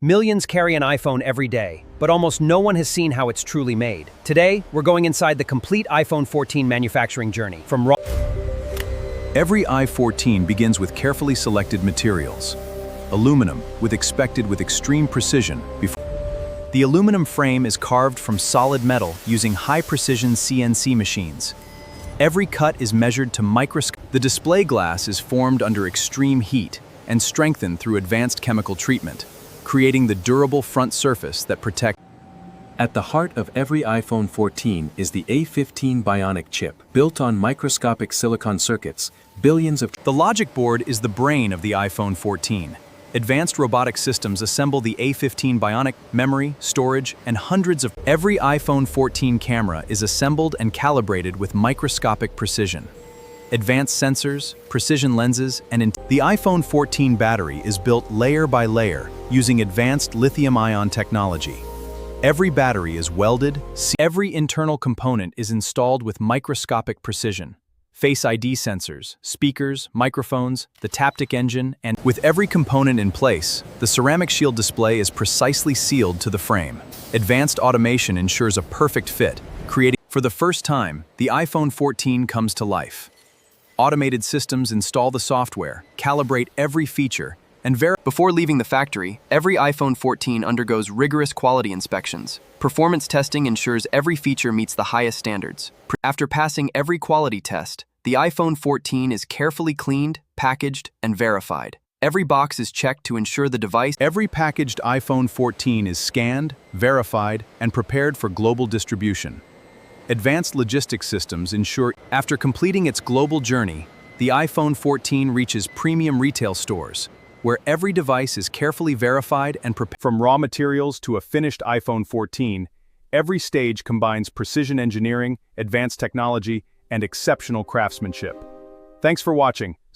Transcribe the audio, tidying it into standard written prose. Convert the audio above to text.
Millions carry an iPhone every day, but almost no one has seen how it's truly made. Today, we're going inside the complete iPhone 14 manufacturing journey, from raw. Every i14 begins with carefully selected materials. Aluminum, expected with extreme precision. The aluminum frame is carved from solid metal using high-precision CNC machines. Every cut is measured to microscope. The display glass is formed under extreme heat and strengthened through advanced chemical treatment, creating the durable front surface that protects. At the heart of every iPhone 14 is the A15 Bionic chip, built on microscopic silicon circuits, billions of. The logic board is the brain of the iPhone 14. Advanced robotic systems assemble the A15 Bionic, memory, storage, and hundreds of. Every iPhone 14 camera is assembled and calibrated with microscopic precision. Advanced sensors, precision lenses, and the iPhone 14 battery is built layer by layer using advanced lithium-ion technology. Every battery is welded, every internal component is installed with microscopic precision. Face ID sensors, speakers, microphones, the taptic engine, and with every component in place, the ceramic shield display is precisely sealed to the frame. Advanced automation ensures a perfect fit, creating. For the first time, the iPhone 14 comes to life. Automated systems install the software, calibrate every feature, and verify. Before leaving the factory, every iPhone 14 undergoes rigorous quality inspections. Performance testing ensures every feature meets the highest standards. After passing every quality test, the iPhone 14 is carefully cleaned, packaged, and verified. Every box is checked to ensure the device. Every packaged iPhone 14 is scanned, verified, and prepared for global distribution. Advanced logistics systems ensure. After completing its global journey, the iPhone 14 reaches premium retail stores, where every device is carefully verified and prepared. From raw materials to a finished iPhone 14, every stage combines precision engineering, advanced technology, and exceptional craftsmanship. Thanks for watching.